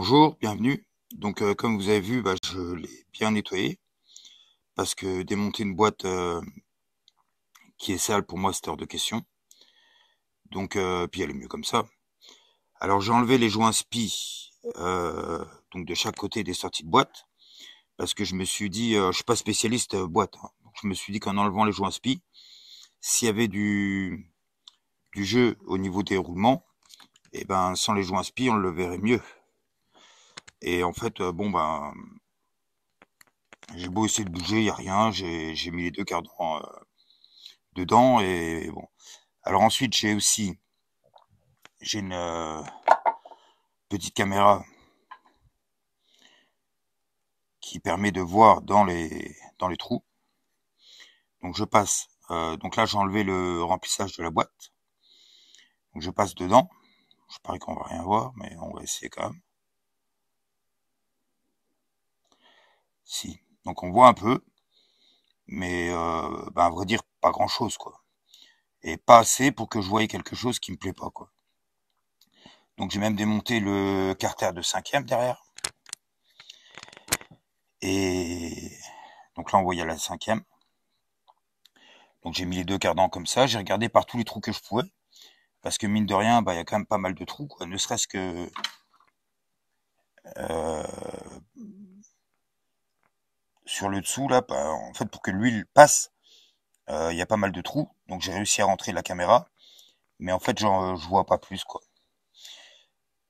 Bonjour, bienvenue. Donc, comme vous avez vu, je l'ai bien nettoyé parce que démonter une boîte qui est sale, pour moi, c'est hors de question. Donc, puis elle est mieux comme ça. Alors, j'ai enlevé les joints spi donc de chaque côté des sorties de boîte parce que je me suis dit, je suis pas spécialiste boîte, hein. Donc, je me suis dit qu'en enlevant les joints spi, s'il y avait du jeu au niveau des roulements, et ben sans les joints spi, on le verrait mieux. Et en fait, j'ai beau essayer de bouger, il y a rien. J'ai mis les deux cardans dedans et bon. Alors ensuite, j'ai une petite caméra qui permet de voir dans les trous. Donc je passe. Donc là, j'ai enlevé le remplissage de la boîte. Donc je passe dedans. Je parie qu'on va rien voir, mais on va essayer quand même. Si. Donc on voit un peu, mais à vrai dire, pas grand-chose, quoi. Et pas assez pour que je voie quelque chose qui me plaît pas, quoi. Donc j'ai même démonté le carter de 5e derrière. Et donc là, on voit il y a la 5e. Donc j'ai mis les deux cardans comme ça. J'ai regardé par tous les trous que je pouvais. Parce que mine de rien, il y a quand même pas mal de trous, quoi. Ne serait-ce que euh, sur le dessous, là, en fait, pour que l'huile passe, il y a pas mal de trous. Donc j'ai réussi à rentrer la caméra. Mais en fait, je vois pas plus, quoi.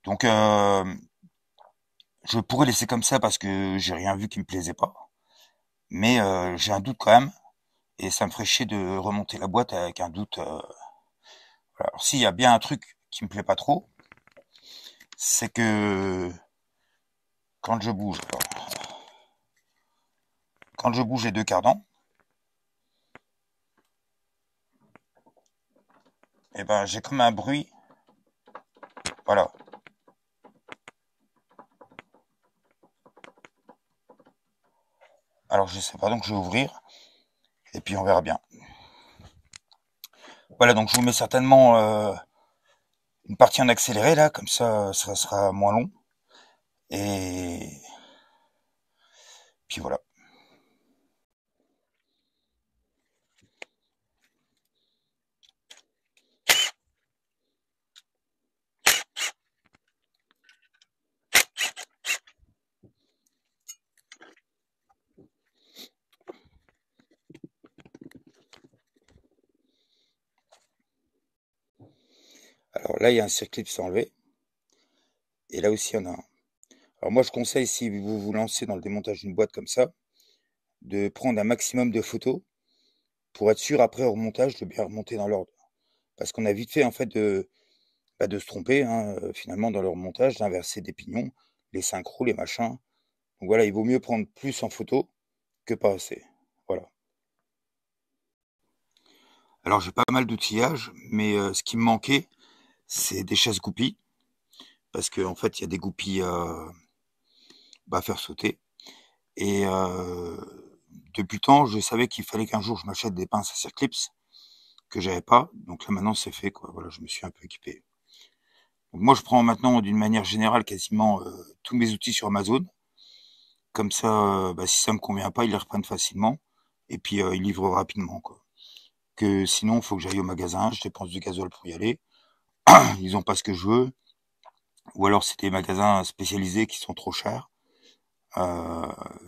Donc je pourrais laisser comme ça parce que j'ai rien vu qui me plaisait pas. Mais j'ai un doute quand même. Et ça me ferait chier de remonter la boîte avec un doute. Voilà. Alors s'il y a bien un truc qui me plaît pas trop, c'est que quand je bouge, les deux cardans, et ben j'ai comme un bruit. Voilà. Alors je sais pas, donc je vais ouvrir et puis on verra bien. Voilà, donc je vous mets certainement une partie en accéléré là, comme ça sera moins long. Et puis voilà. Alors là, il y a un circlip enlevé. Et là aussi, il y en a un. Alors moi, je conseille, si vous vous lancez dans le démontage d'une boîte comme ça, de prendre un maximum de photos pour être sûr, après, au remontage, de bien remonter dans l'ordre. Parce qu'on a vite fait, en fait, de se tromper, hein, finalement, dans le remontage, d'inverser des pignons, les synchros, les machins. Donc voilà, il vaut mieux prendre plus en photo que pas assez. Voilà. Alors j'ai pas mal d'outillage, mais ce qui me manquait, c'est des chaises goupilles, parce qu'en fait, il y a des goupilles à faire sauter. Et depuis le temps, je savais qu'il fallait qu'un jour je m'achète des pinces à circlips que j'avais pas. Donc là maintenant c'est fait, quoi. Voilà, je me suis un peu équipé. Donc moi je prends maintenant d'une manière générale quasiment tous mes outils sur Amazon. Comme ça, si ça me convient pas, ils les reprennent facilement. Et puis ils livrent rapidement, quoi. Que sinon, il faut que j'aille au magasin, je dépense du gasoil pour y aller. Ils ont pas ce que je veux. Ou alors c'est des magasins spécialisés qui sont trop chers.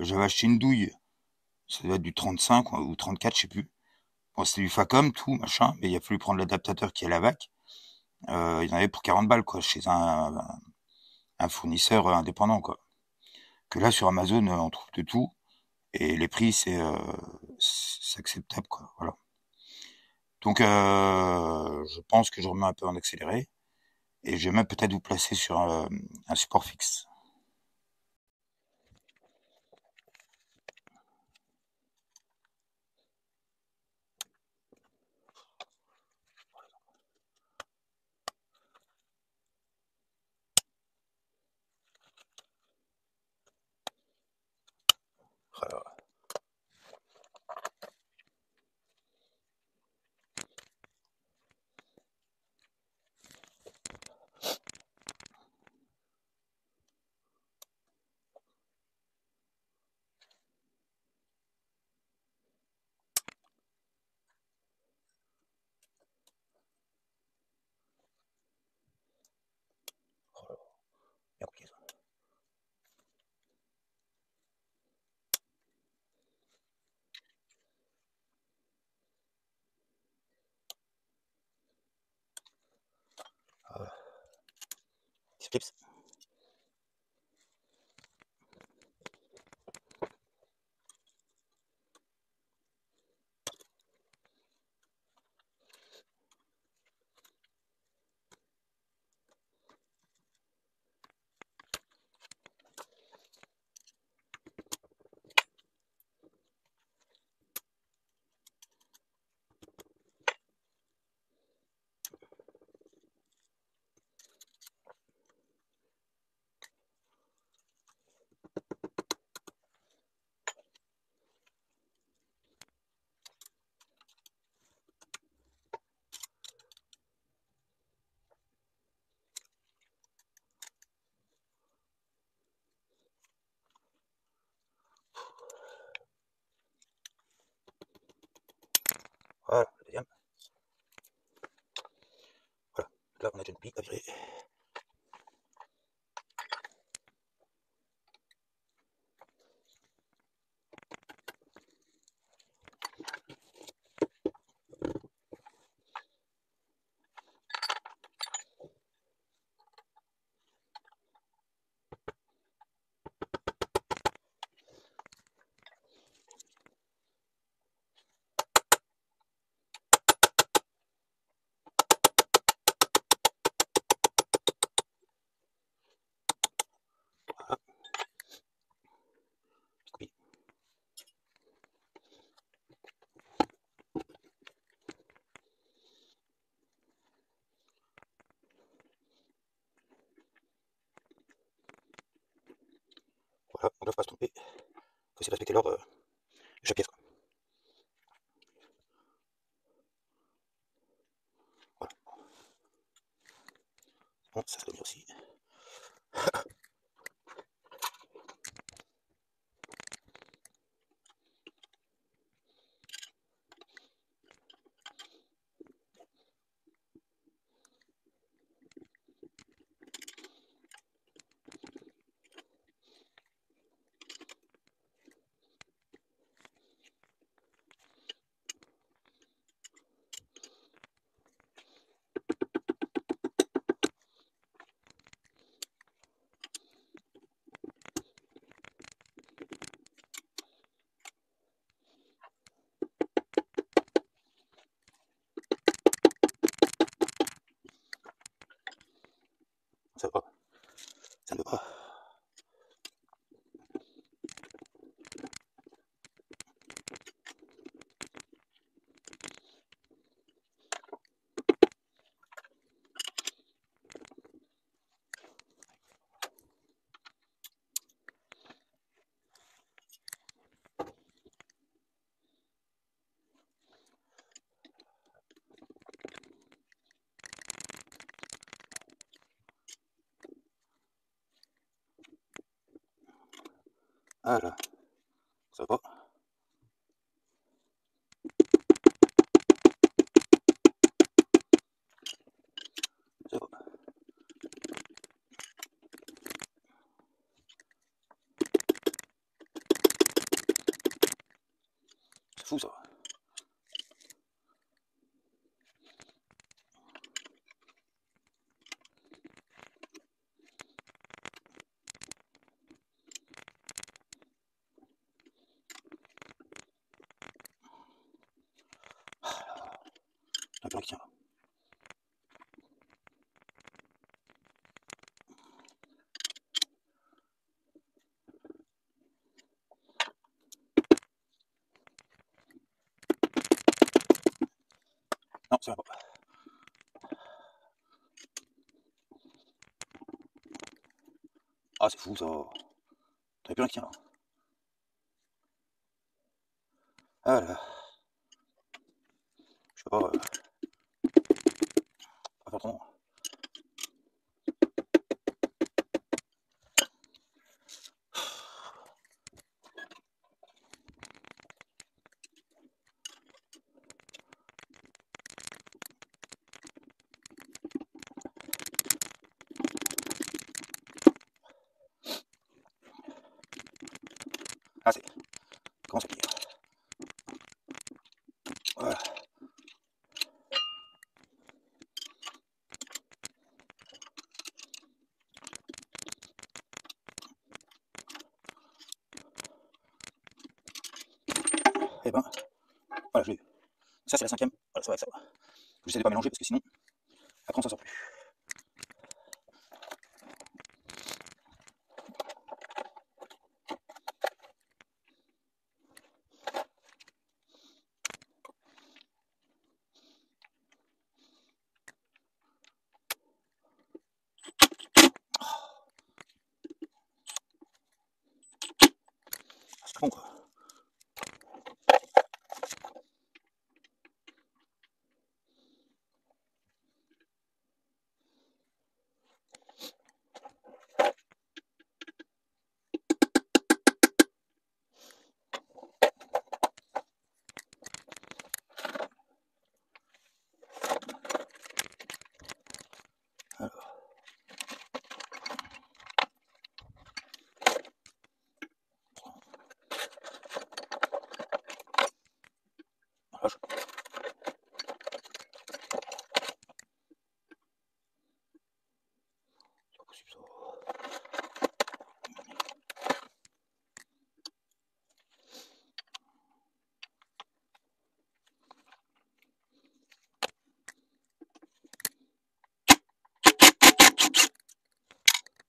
J'avais acheté une douille, ça doit être du 35 ou 34, je sais plus. Bon, c'était du Facom, tout, machin, mais il a fallu prendre l'adaptateur qui est la VAC. Il y en avait pour 40 balles, quoi, chez un fournisseur indépendant, quoi. Que là, sur Amazon, on trouve de tout. Et les prix, c'est acceptable, quoi. Voilà. Donc, je pense que je remets un peu en accéléré. Et je vais même peut-être vous placer sur un support fixe. Voilà. clips. Voilà, le deuxième. Voilà, là on a déjà une pie à virer. Voilà, petite copie. Voilà, on ne doit pas se tromper. Il faut essayer de respecter l'ordre de chaque pièce, quoi. Voilà. Bon, ça doit venir aussi. Ça va pas. Ça ne veut pas. Voilà, ça va pas. Ça va. C'est fou ça. Un plan qui tient là. Non, ça va pas. Ah, c'est fou ça. T'as plus rien qui tient là. Ah là, je peux pas, pas faire autrement. Ah, c'est. Comment ça dire? Voilà. Et ben, voilà, je l'ai eu. Ça, c'est la cinquième. Voilà, ça va, ça va. J'essaie de pas mélanger parce que sinon, après on s'en sort plus. C'est bon, quoi. Alors, voilà, c'est pas possible ça.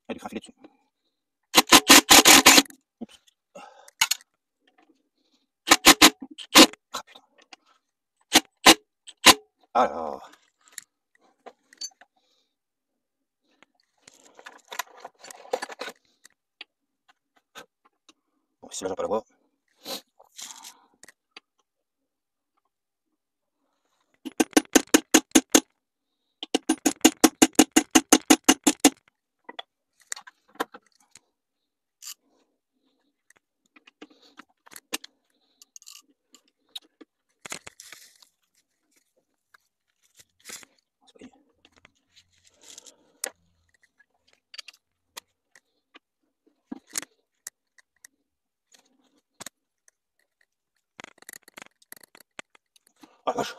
Elle est crafilée dessus. Oups. Ah putain. Alors. Bon, ici là, je vais pas la voir. C'est pas gagné. Ah la vache.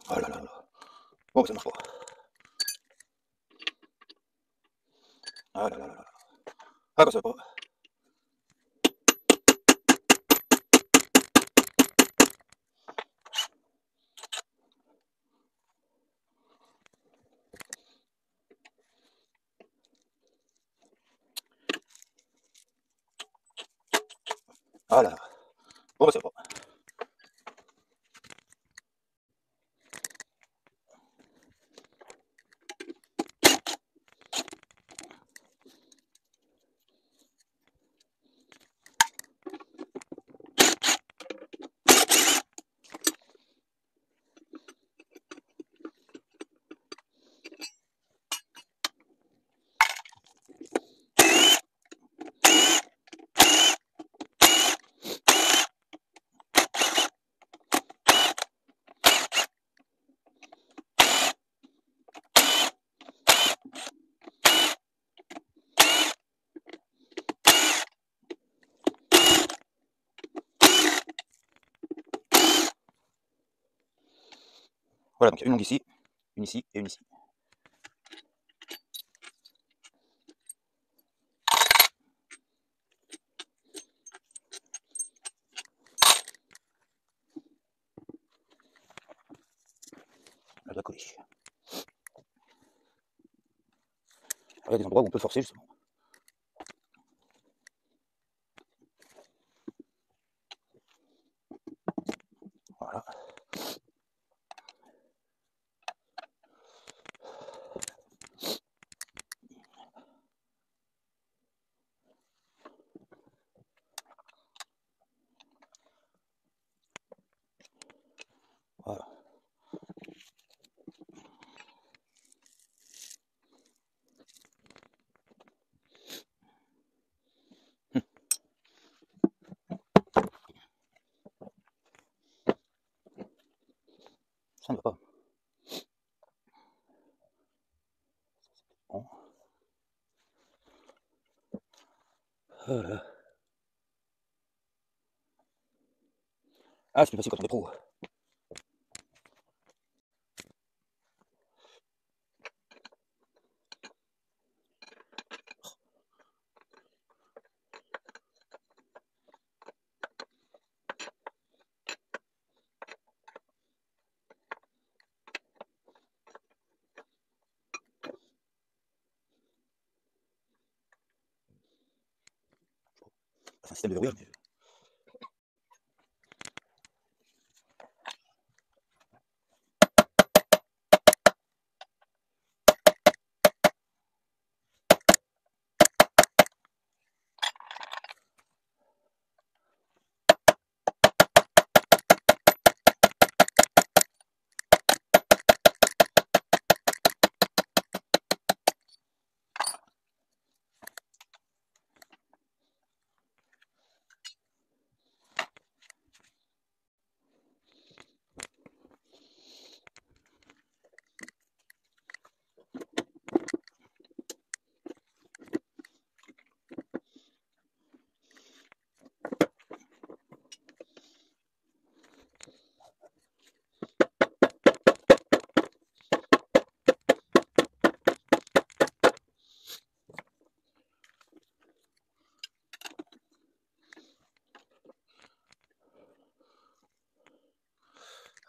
Oh là là là. Bon, ça marche pas. Ah là là là là. Ah bah ça va pas. Ah là là. Bon bah ça va pas. Voilà, donc il y a une longue ici, une ici et une ici. Elle doit coller. Alors, il y a des endroits où on peut forcer justement. Voilà. Voilà. Ça ne va pas. Voilà. Ah, c'est plus facile quand on est pro. C'est un système de verrouillage, mais...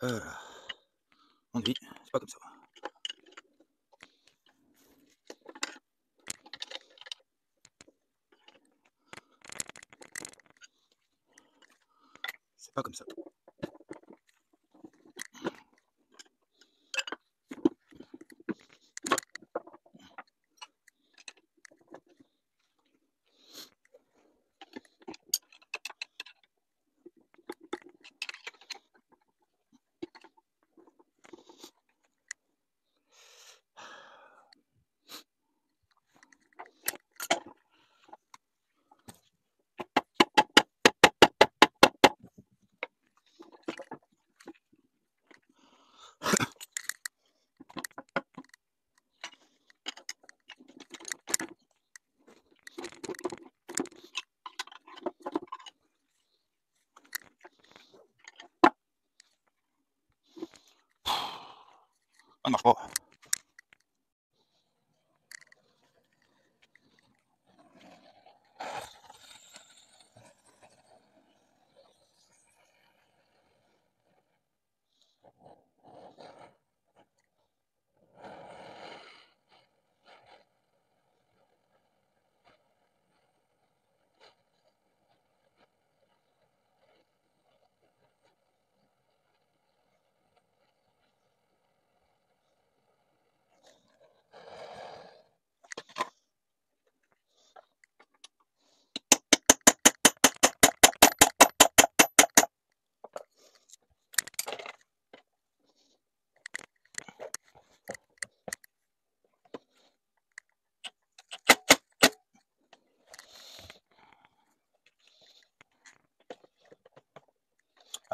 Voilà. On dit, c'est pas comme ça. C'est pas comme ça. Ça marche pas.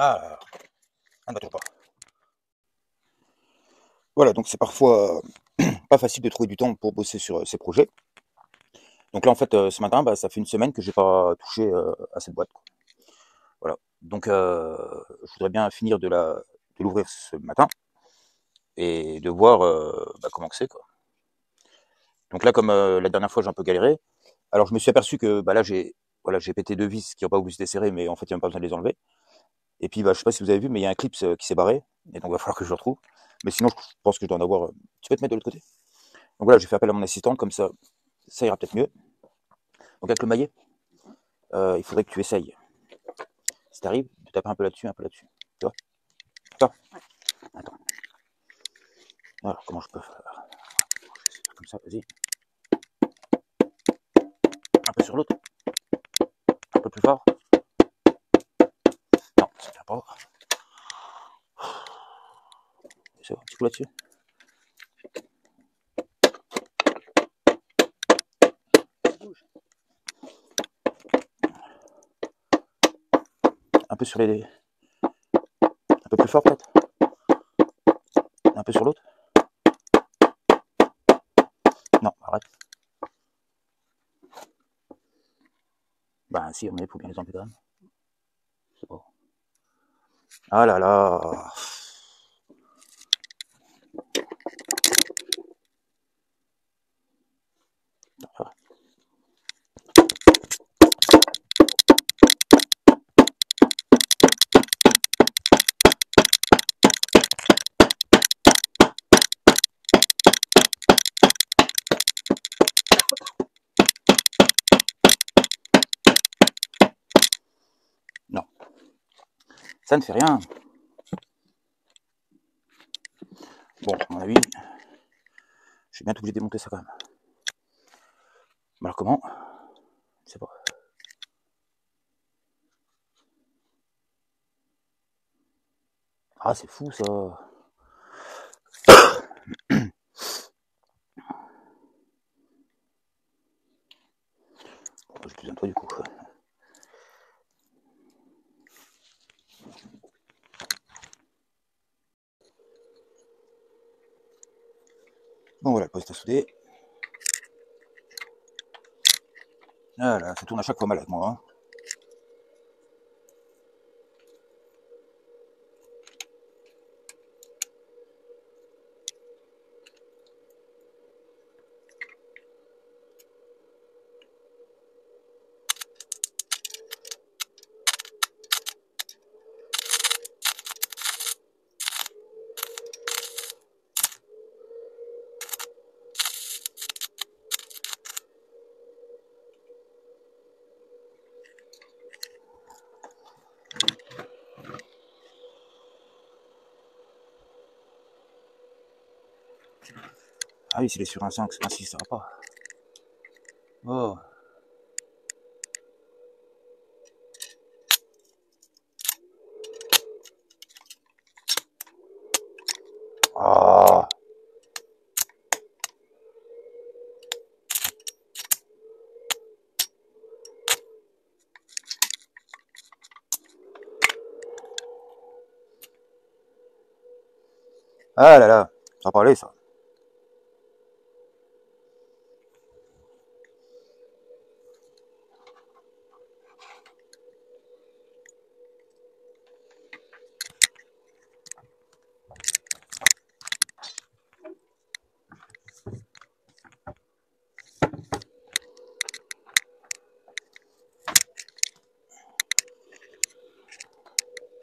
Ah, on ne va toujours pas. Voilà, donc c'est parfois pas facile de trouver du temps pour bosser sur ces projets. Donc là, en fait, ce matin, bah, ça fait une semaine que j'ai pas touché à cette boîte, quoi. Voilà. Donc, je voudrais bien finir de l'ouvrir ce matin et de voir bah, comment que c'est, quoi. Donc là, comme la dernière fois, j'ai un peu galéré. Alors, je me suis aperçu que bah, là, j'ai pété deux vis qui n'ont pas voulu se desserrer, mais en fait, il n'y a même pas besoin de les enlever. Et puis, bah, je sais pas si vous avez vu, mais il y a un clip qui s'est barré. Et donc, il va falloir que je le retrouve. Mais sinon, je pense que je dois en avoir. Tu peux te mettre de l'autre côté. Donc voilà, j'ai fait appel à mon assistante, comme ça ira peut-être mieux. Donc, avec le maillet, il faudrait que tu essayes. Si t'arrives, tu tapes un peu là-dessus, un peu là-dessus. Tu vois? Ça. Attends. Alors, comment je peux faire? Comme ça, vas-y. Un peu sur l'autre. Un peu plus fort. Non, ça vient pas. C'est bon, un petit coup là-dessus. Un peu sur les. Un peu plus fort peut-être. Un peu sur l'autre. Non, arrête. Ben si, il faut bien les enlever quand même. Je sais pas. Ah là là. Non, ça ne fait rien. Bon, à mon avis, je vais bientôt obligé de démonter ça quand même. Mais alors comment? Je sais pas. Ah, c'est fou ça. J'ai plus un toit du coup. Bon voilà, le poste à souder. Voilà, ça tourne à chaque fois mal avec moi. Hein. Ah oui, s'il est sur un 5, un 6, ça va pas. Oh. Ah. Ah là là, ça va parler ça.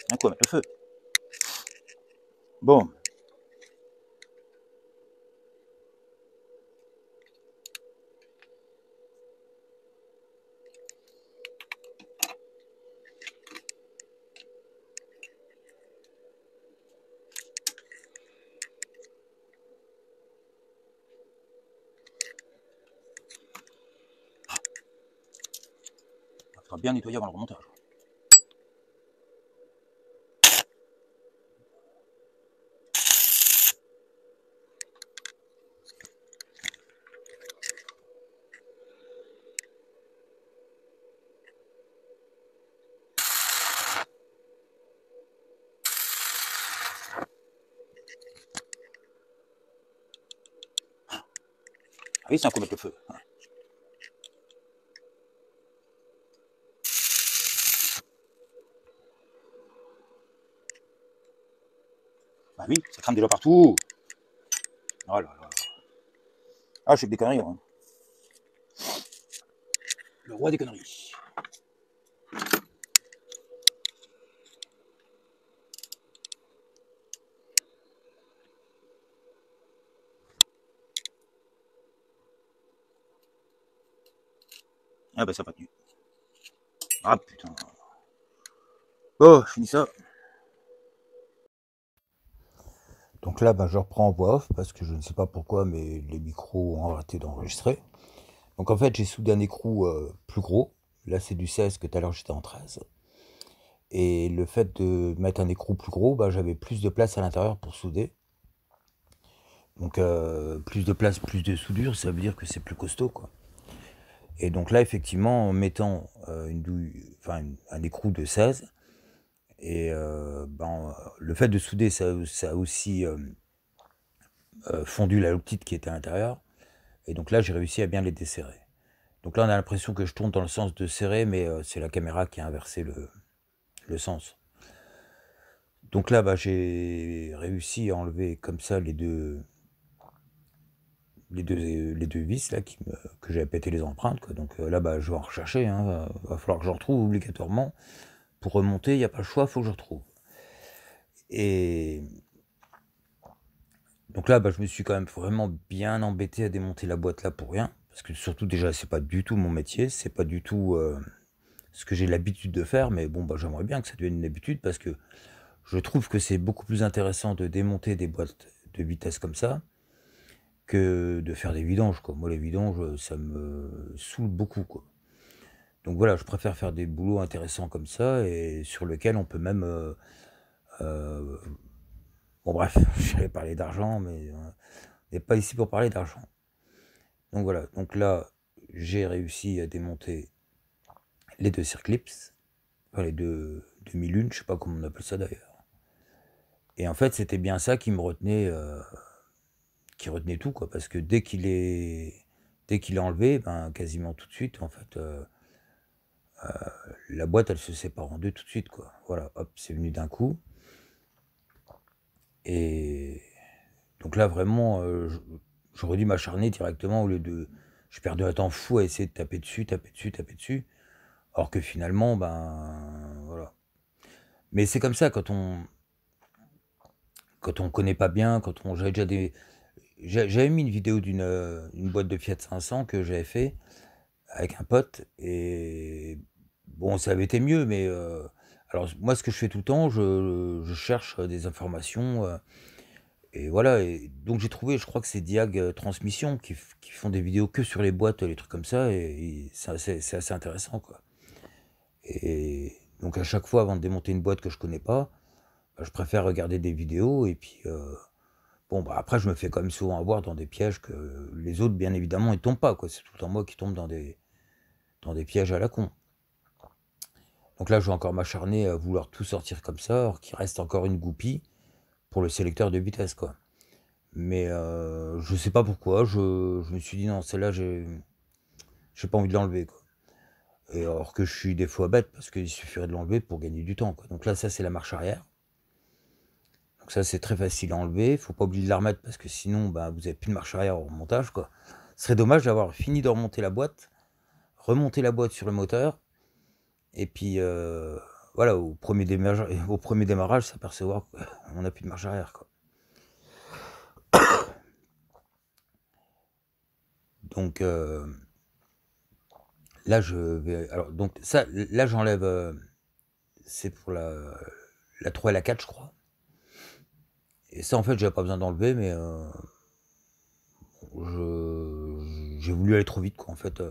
Un coup à mettre le feu. Bon. Il faudra bien nettoyer avant le remontage. Ah oui, c'est un coup à mettre le feu. Bah oui, ça crame déjà partout. Oh là là. Ah, je fais que des conneries. Hein. Le roi des conneries. Ah bah ça n'a pas tenu. Ah putain. Bon, je finis ça. Donc là, bah, je reprends en voix off parce que je ne sais pas pourquoi, mais les micros ont arrêté d'enregistrer. Donc en fait, j'ai soudé un écrou plus gros. Là, c'est du 16 que tout à l'heure j'étais en 13. Et le fait de mettre un écrou plus gros, bah, j'avais plus de place à l'intérieur pour souder. Donc plus de place, plus de soudure, ça veut dire que c'est plus costaud, quoi. Et donc là, effectivement, en mettant un écrou de 16, et le fait de souder, ça a aussi fondu la loctite qui était à l'intérieur. Et donc là, j'ai réussi à bien les desserrer. Donc là, on a l'impression que je tourne dans le sens de serrer, mais c'est la caméra qui a inversé le sens. Donc là, bah, j'ai réussi à enlever comme ça les deux vis là, que j'avais pété les empreintes, quoi. Donc là, bah, je vais en rechercher, hein. Va falloir que je retrouve obligatoirement. Pour remonter, il n'y a pas le choix, il faut que je retrouve. Et donc là, bah, je me suis quand même vraiment bien embêté à démonter la boîte là pour rien. Parce que surtout, déjà, c'est pas du tout mon métier, c'est pas du tout ce que j'ai l'habitude de faire. Mais bon, bah, j'aimerais bien que ça devienne une habitude parce que je trouve que c'est beaucoup plus intéressant de démonter des boîtes de vitesse comme ça que de faire des vidanges, quoi. Moi, les vidanges, ça me saoule beaucoup, quoi. Donc voilà, je préfère faire des boulots intéressants comme ça et sur lesquels on peut même... euh, bon bref, j'allais parler d'argent, mais on n'est pas ici pour parler d'argent. Donc voilà, donc là, j'ai réussi à démonter les deux circlips, enfin les deux demi-lunes, je sais pas comment on appelle ça d'ailleurs. Et en fait, c'était bien ça qui retenait tout, quoi, parce que dès qu'il est enlevé, ben quasiment tout de suite, en fait, la boîte, elle se sépare en deux tout de suite, quoi. Voilà, hop, c'est venu d'un coup. Et donc là, vraiment, j'aurais dû m'acharner directement au lieu de. Je perdais un temps fou à essayer de taper dessus, taper dessus, taper dessus. Alors que finalement, ben voilà. Mais c'est comme ça quand on connaît pas bien, j'avais déjà j'avais mis une vidéo d'une boîte de Fiat 500 que j'avais fait avec un pote et bon, ça avait été mieux, mais alors moi, ce que je fais tout le temps, je cherche des informations. Et voilà, et donc j'ai trouvé, je crois que c'est Diag Transmission qui font des vidéos que sur les boîtes, les trucs comme ça, et c'est assez intéressant, quoi. Et donc à chaque fois, avant de démonter une boîte que je connais pas, bah, je préfère regarder des vidéos, et puis bon, bah après, je me fais quand même souvent avoir dans des pièges que les autres, bien évidemment, ils tombent pas, quoi. C'est tout le temps moi qui tombe dans des pièges à la con. Donc là, je vais encore m'acharner à vouloir tout sortir comme ça, alors qu'il reste encore une goupille pour le sélecteur de vitesse, quoi. Mais je sais pas pourquoi, je me suis dit non, celle-là, j'ai pas envie de l'enlever, quoi. Et alors que je suis des fois bête parce qu'il suffirait de l'enlever pour gagner du temps, quoi. Donc là, ça, c'est la marche arrière. Donc ça, c'est très facile à enlever. Faut pas oublier de la remettre parce que sinon, bah, vous avez plus de marche arrière au remontage, quoi. Ce serait dommage d'avoir fini de remonter la boîte sur le moteur, et puis voilà, au premier démarrage, s'apercevoir qu'on n'a plus de marche arrière, quoi. Donc là, je vais. Alors, donc ça, là, j'enlève. C'est pour la 3 et la 4, je crois. Et ça, en fait, j'avais pas besoin d'enlever, mais j'ai voulu aller trop vite, quoi. En fait,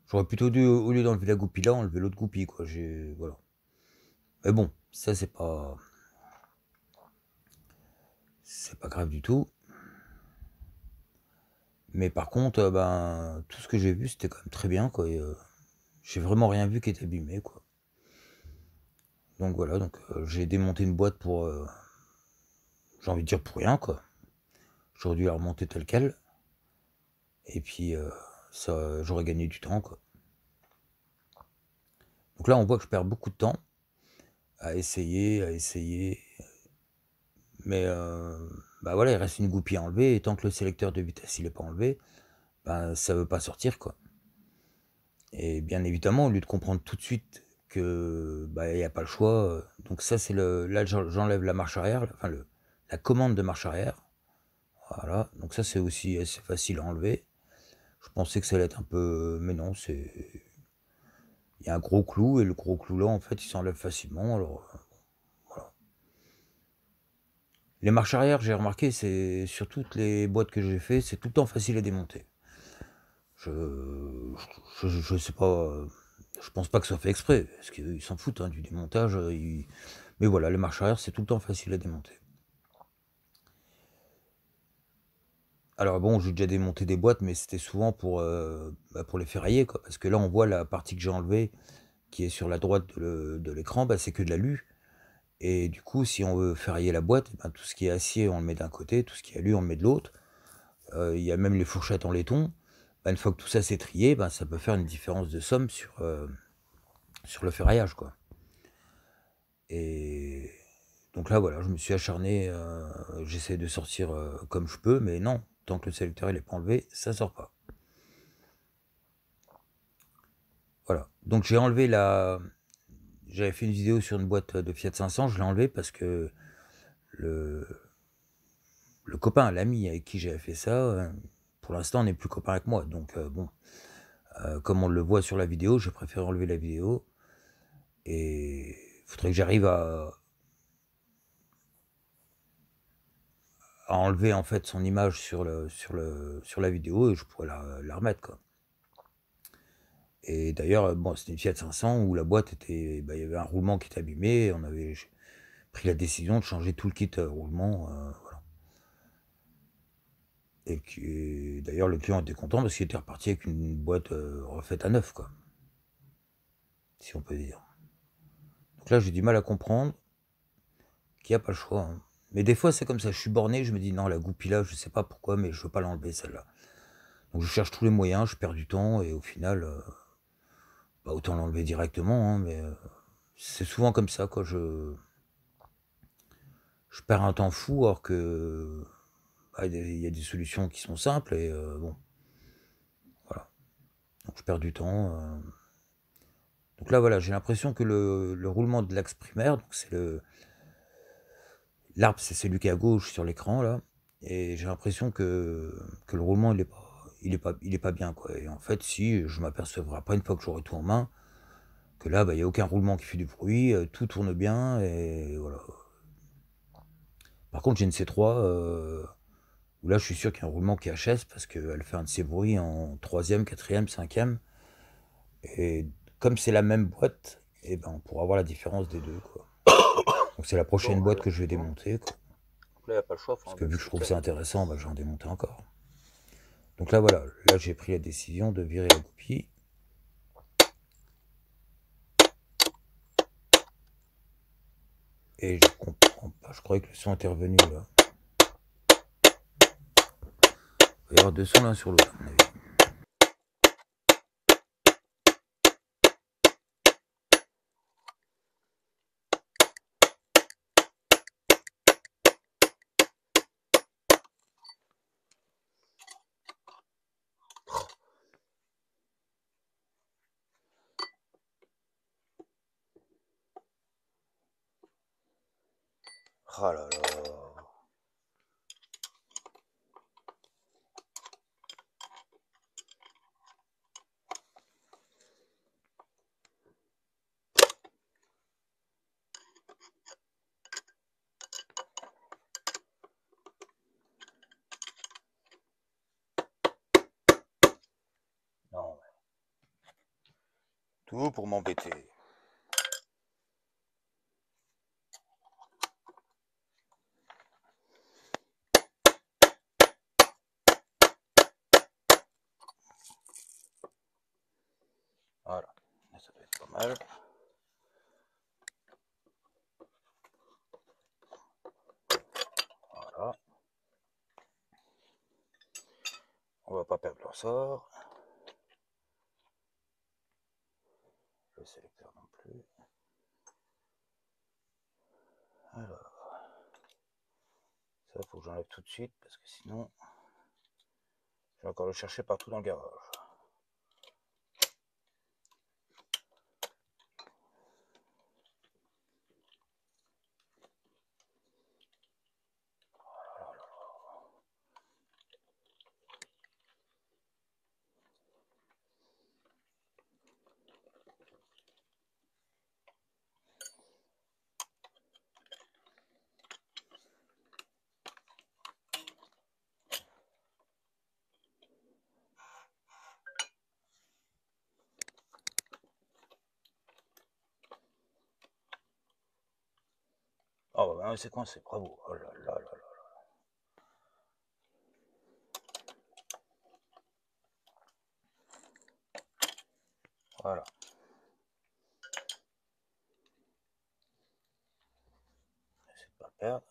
j'aurais plutôt dû, au lieu d'enlever la goupille là, enlever l'autre goupille, quoi. Voilà. Mais bon, ça, c'est pas grave du tout. Mais par contre, ben, tout ce que j'ai vu, c'était quand même très bien, quoi. Et, j'ai vraiment rien vu qui était abîmé, quoi. Donc voilà, donc j'ai démonté une boîte pour, j'ai envie de dire pour rien, quoi. J'aurais dû la remonter telle quelle. Et puis, ça, j'aurais gagné du temps, quoi. Donc là, on voit que je perds beaucoup de temps à essayer. Mais bah voilà, il reste une goupille à enlever. Et tant que le sélecteur de vitesse il est pas enlevé, bah, ça veut pas sortir, quoi. Et bien évidemment, au lieu de comprendre tout de suite que bah il n'y a pas le choix, donc ça c'est là j'enlève la marche arrière, enfin la commande de marche arrière. Voilà, donc ça c'est aussi assez facile à enlever. Je pensais que ça allait être un peu, mais non, il y a un gros clou et le gros clou là en fait il s'enlève facilement. Alors voilà. Les marches arrière, j'ai remarqué, c'est sur toutes les boîtes que j'ai fait, c'est tout le temps facile à démonter. Je sais pas, je pense pas que ça soit fait exprès, parce qu'ils s'en foutent hein, du démontage. Mais voilà, les marches arrière, c'est tout le temps facile à démonter. Alors bon, j'ai déjà démonté des boîtes, mais c'était souvent pour les ferrailler, quoi. Parce que là, on voit la partie que j'ai enlevée, qui est sur la droite de l'écran, bah, c'est que de l'alu. Et du coup, si on veut ferrailler la boîte, eh ben, tout ce qui est acier, on le met d'un côté, tout ce qui est alu, on le met de l'autre. Il y a même les fourchettes en laiton. bah, une fois que tout ça s'est trié, bah, ça peut faire une différence de somme sur le ferraillage, quoi. Et donc là, voilà, je me suis acharné, j'essaie de sortir comme je peux, mais non, tant que le sélecteur il est pas enlevé, ça sort pas. Voilà. Donc j'ai enlevé j'avais fait une vidéo sur une boîte de Fiat 500, je l'ai enlevé parce que le, le copain, l'ami avec qui j'avais fait ça, pour l'instant, n'est plus copain avec moi. Donc bon, comme on le voit sur la vidéo, j'ai préféré enlever la vidéo. Et il faudrait que j'arrive à enlever en fait son image sur la vidéo et je pourrais la remettre, quoi. Et d'ailleurs, bon, c'était une Fiat 500 où la boîte était, bah, il y avait un roulement qui était abîmé. On avait pris la décision de changer tout le kit roulement, voilà. Et d'ailleurs, le client était content parce qu'il était reparti avec une boîte refaite à neuf, quoi, si on peut dire. Donc là, j'ai du mal à comprendre qu'il n'y a pas le choix, hein. Mais des fois, c'est comme ça. Je suis borné, je me dis non, la goupille là, je sais pas pourquoi, mais je veux pas l'enlever celle-là. Donc je cherche tous les moyens, je perds du temps et au final, bah, autant l'enlever directement, hein, mais c'est souvent comme ça, quoi. Je perds un temps fou alors que bah, il y a des solutions qui sont simples et bon, voilà. Donc je perds du temps. Donc là, voilà, j'ai l'impression que le roulement de l'axe primaire, donc c'est l'arbre, c'est celui qui est à gauche sur l'écran là, et j'ai l'impression que le roulement il est pas bien, quoi. Et en fait, si je m'apercevrai après une fois que j'aurai tout en main, que là, bah, il n'y a aucun roulement qui fait du bruit, tout tourne bien et voilà. Par contre, j'ai une C3 où là, je suis sûr qu'il y a un roulement qui est HS parce qu'elle fait un de ses bruits en troisième, quatrième, cinquième. Et comme c'est la même boîte, et ben, on pourra voir la différence des deux, quoi. Donc c'est la prochaine Bon, boîte que je vais démonter, quoi. là, il n'y a pas le choix, faut Parce que enlever le vu que je trouve sélecteur. ça intéressant, bah, je vais en démonter encore. Donc là, voilà, là j'ai pris la décision de virer la goupille. Et je comprends pas, je croyais que le son était revenu là. Il va y avoir deux sons l'un sur l'autre, à mon avis. Ah là là. Non, mais tout pour m'embêter. Voilà, ça peut être pas mal. Voilà, on va pas perdre le ressort. Le sélecteur non plus. Alors, ça faut que j'enlève tout de suite parce que sinon, je vais encore le chercher partout dans le garage. Oh bah c'est coincé, bravo. Oh là là là là. Voilà. J'essaie de pas perdre.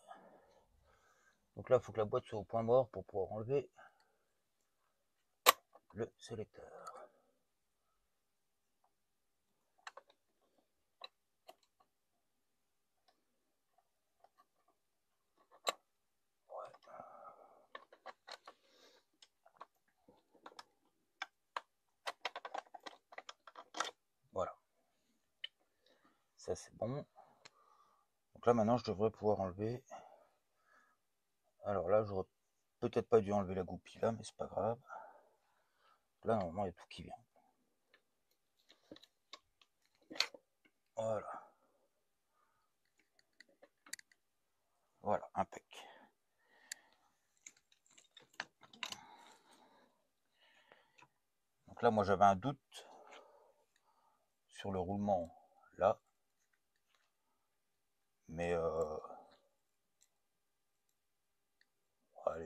Donc là, il faut que la boîte soit au point mort pour pouvoir enlever le sélecteur. Voilà, ça c'est bon. Donc là maintenant je devrais pouvoir enlever. Alors là j'aurais peut-être pas dû enlever la goupille là, mais c'est pas grave. Là normalement il y a tout qui vient. Voilà. Voilà, impec. Donc là moi j'avais un doute sur le roulement là. Mais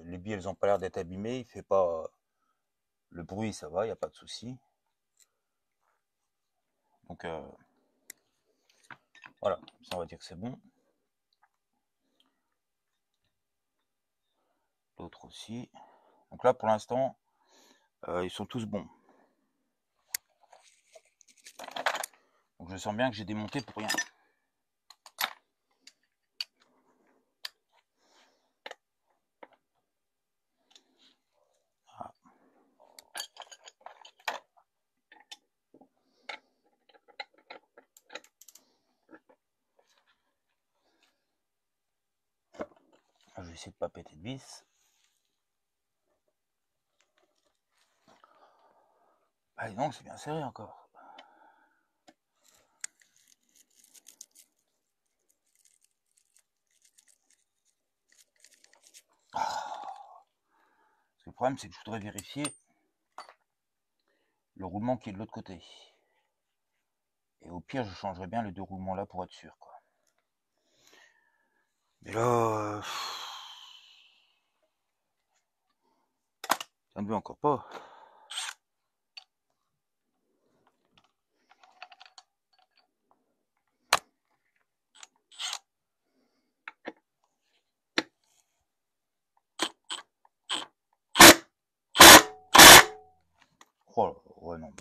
les billes elles ont pas l'air d'être abîmées, il fait pas le bruit, ça va, il n'y a pas de souci. Donc voilà, ça on va dire que c'est bon. L'autre aussi. Donc là pour l'instant ils sont tous bons. Donc je sens bien que j'ai démonté pour rien. Ah. Je vais essayer de pas péter de vis. Ah et donc c'est bien serré encore. Parce que le problème c'est que je voudrais vérifier le roulement qui est de l'autre côté. Et au pire je changerai bien les deux roulements là pour être sûr quoi. Mais là ça ne veut encore pas. Oh là, ouais non.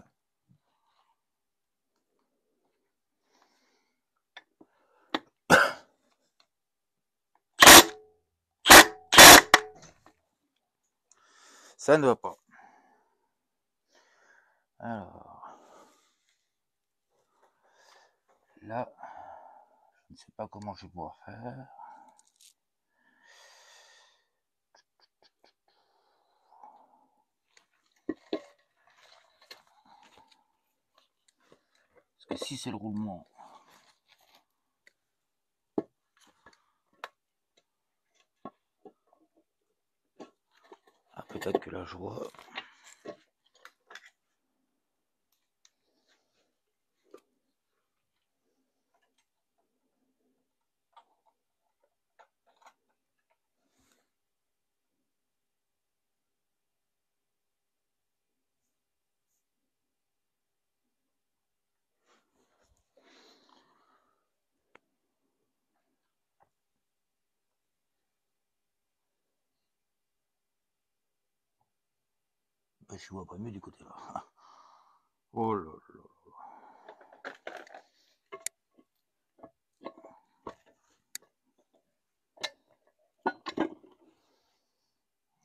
Ça ne va pas. Alors là, je ne sais pas comment je vais pouvoir faire. Parce que si c'est le roulement, ah, peut-être que là je vois. Ben, je vois pas mieux du côté là. Oh là là.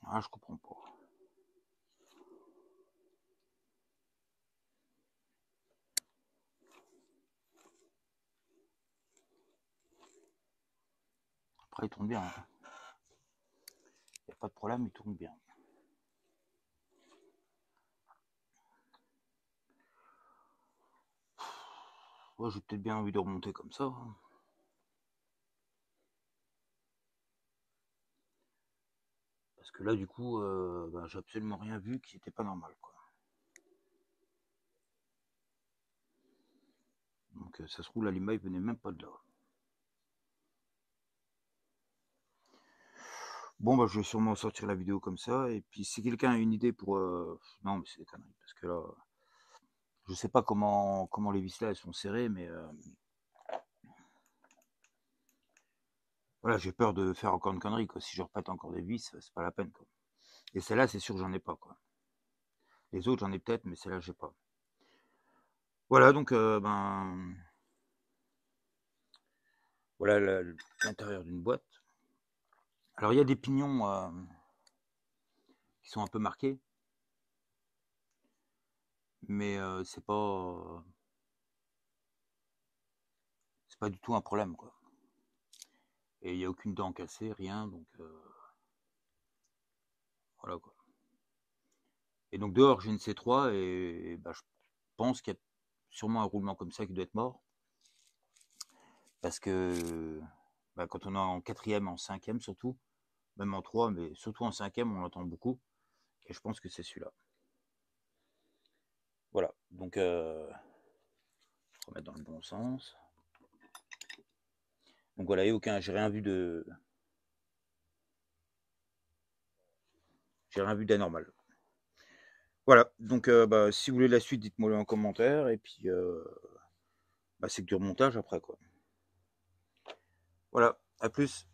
Ah, je comprends pas. Après, il tourne bien. Hein. Il n'y a pas de problème, il tourne bien. Ouais, j'ai peut-être bien envie de remonter comme ça. Hein. Parce que là, du coup, ben, j'ai absolument rien vu qui n'était pas normal, quoi. Donc, ça se trouve, la lima, il venait même pas de là. Bon, bah, je vais sûrement sortir la vidéo comme ça. Et puis, si quelqu'un a une idée pour... Non, mais c'est des conneries. Parce que là, je sais pas comment les vis là, elles sont serrées, mais... Voilà, j'ai peur de faire encore une connerie, quoi. Si je repète encore des vis, c'est pas la peine, quoi. Et celle-là, c'est sûr que j'en ai pas, quoi. Les autres, j'en ai peut-être, mais celle-là, j'ai pas. Voilà, donc, voilà l'intérieur d'une boîte. Alors, il y a des pignons qui sont un peu marqués, mais c'est pas du tout un problème, quoi. Et il n'y a aucune dent cassée, rien, donc voilà, quoi. Et donc dehors, j'ai une C3 et bah, je pense qu'il y a sûrement un roulement comme ça qui doit être mort. Parce que bah, quand on est en quatrième, en cinquième surtout, même en 3, mais surtout en cinquième, on l'entend beaucoup. Et je pense que c'est celui-là. Voilà, donc je vais remettre dans le bon sens. Donc voilà, j'ai rien vu de. J'ai rien vu d'anormal. Voilà, donc bah, si vous voulez la suite, dites-moi-le en commentaire. Et puis bah, c'est que du remontage après, quoi. Voilà, à plus.